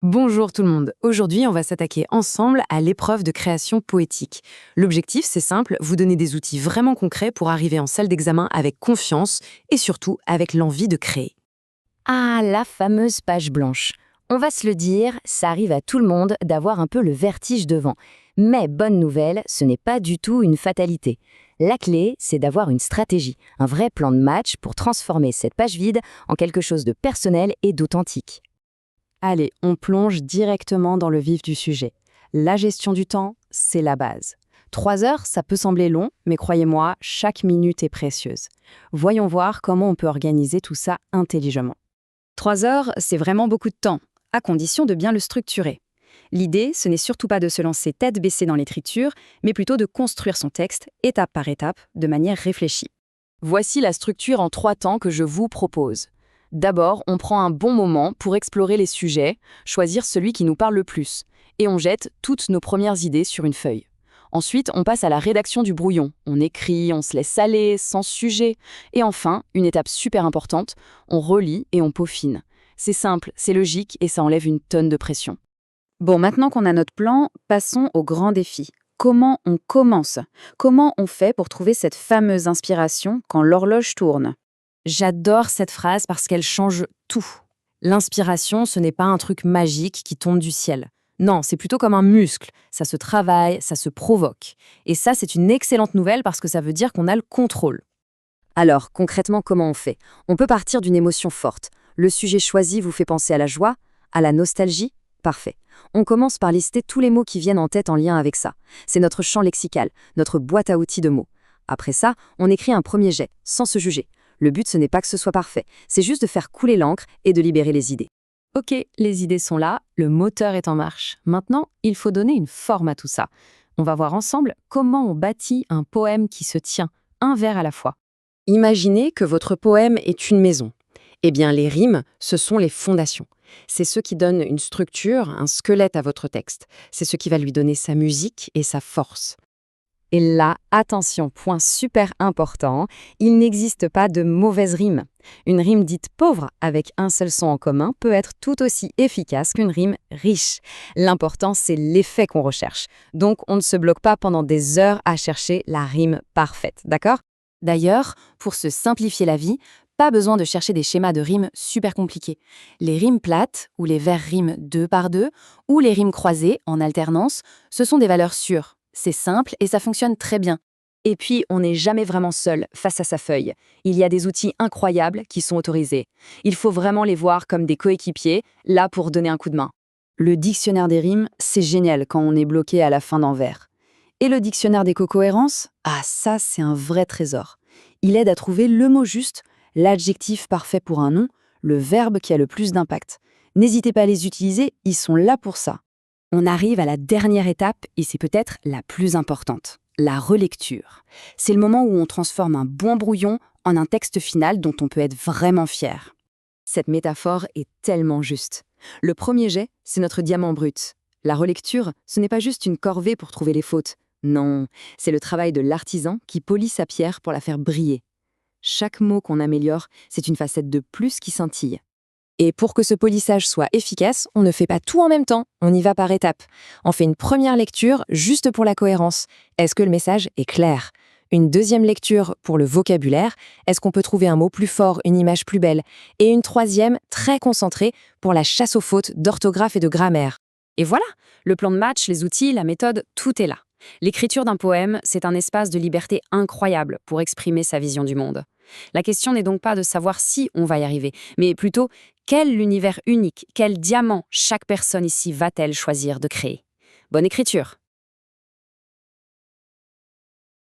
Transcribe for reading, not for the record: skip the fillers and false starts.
Bonjour tout le monde. Aujourd'hui, on va s'attaquer ensemble à l'épreuve de création poétique. L'objectif, c'est simple, vous donner des outils vraiment concrets pour arriver en salle d'examen avec confiance et surtout avec l'envie de créer. Ah, la fameuse page blanche. On va se le dire, ça arrive à tout le monde d'avoir un peu le vertige devant. Mais bonne nouvelle, ce n'est pas du tout une fatalité. La clé, c'est d'avoir une stratégie, un vrai plan de match pour transformer cette page vide en quelque chose de personnel et d'authentique. Allez, on plonge directement dans le vif du sujet. La gestion du temps, c'est la base. 3 heures, ça peut sembler long, mais croyez-moi, chaque minute est précieuse. Voyons voir comment on peut organiser tout ça intelligemment. 3 heures, c'est vraiment beaucoup de temps, à condition de bien le structurer. L'idée, ce n'est surtout pas de se lancer tête baissée dans l'écriture, mais plutôt de construire son texte, étape par étape, de manière réfléchie. Voici la structure en 3 temps que je vous propose. D'abord, on prend un bon moment pour explorer les sujets, choisir celui qui nous parle le plus, et on jette toutes nos premières idées sur une feuille. Ensuite, on passe à la rédaction du brouillon. On écrit, on se laisse aller, sans sujet. Et enfin, une étape super importante, on relit et on peaufine. C'est simple, c'est logique et ça enlève une tonne de pression. Bon, maintenant qu'on a notre plan, passons au grand défi. Comment on commence? Comment on fait pour trouver cette fameuse inspiration quand l'horloge tourne? J'adore cette phrase parce qu'elle change tout. L'inspiration, ce n'est pas un truc magique qui tombe du ciel. Non, c'est plutôt comme un muscle. Ça se travaille, ça se provoque. Et ça, c'est une excellente nouvelle parce que ça veut dire qu'on a le contrôle. Alors, concrètement, comment on fait? On peut partir d'une émotion forte. Le sujet choisi vous fait penser à la joie, à la nostalgie? Parfait. On commence par lister tous les mots qui viennent en tête en lien avec ça. C'est notre champ lexical, notre boîte à outils de mots. Après ça, on écrit un premier jet, sans se juger. Le but, ce n'est pas que ce soit parfait, c'est juste de faire couler l'encre et de libérer les idées. Ok, les idées sont là, le moteur est en marche. Maintenant, il faut donner une forme à tout ça. On va voir ensemble comment on bâtit un poème qui se tient, un vers à la fois. Imaginez que votre poème est une maison. Eh bien, les rimes, ce sont les fondations. C'est ce qui donne une structure, un squelette à votre texte. C'est ce qui va lui donner sa musique et sa force. Et là, attention, point super important, il n'existe pas de mauvaise rime. Une rime dite pauvre, avec un seul son en commun, peut être tout aussi efficace qu'une rime riche. L'important, c'est l'effet qu'on recherche. Donc, on ne se bloque pas pendant des heures à chercher la rime parfaite, d'accord? D'ailleurs, pour se simplifier la vie, pas besoin de chercher des schémas de rimes super compliqués. Les rimes plates, ou les vers riment 2 par 2, ou les rimes croisées, en alternance, ce sont des valeurs sûres. C'est simple et ça fonctionne très bien. Et puis, on n'est jamais vraiment seul face à sa feuille. Il y a des outils incroyables qui sont autorisés. Il faut vraiment les voir comme des coéquipiers, là pour donner un coup de main. Le dictionnaire des rimes, c'est génial quand on est bloqué à la fin d'un vers. Et le dictionnaire des cocohérences? Ah, ça, c'est un vrai trésor. Il aide à trouver le mot juste, l'adjectif parfait pour un nom, le verbe qui a le plus d'impact. N'hésitez pas à les utiliser, ils sont là pour ça. On arrive à la dernière étape et c'est peut-être la plus importante, la relecture. C'est le moment où on transforme un bon brouillon en un texte final dont on peut être vraiment fier. Cette métaphore est tellement juste. Le premier jet, c'est notre diamant brut. La relecture, ce n'est pas juste une corvée pour trouver les fautes. Non, c'est le travail de l'artisan qui polit sa pierre pour la faire briller. Chaque mot qu'on améliore, c'est une facette de plus qui scintille. Et pour que ce polissage soit efficace, on ne fait pas tout en même temps, on y va par étapes. On fait une première lecture juste pour la cohérence. Est-ce que le message est clair? Une deuxième lecture pour le vocabulaire. Est-ce qu'on peut trouver un mot plus fort, une image plus belle? Et une troisième, très concentrée, pour la chasse aux fautes d'orthographe et de grammaire. Et voilà, le plan de match, les outils, la méthode, tout est là. L'écriture d'un poème, c'est un espace de liberté incroyable pour exprimer sa vision du monde. La question n'est donc pas de savoir si on va y arriver, mais plutôt quel univers unique, quel diamant chaque personne ici va-t-elle choisir de créer. Bonne écriture!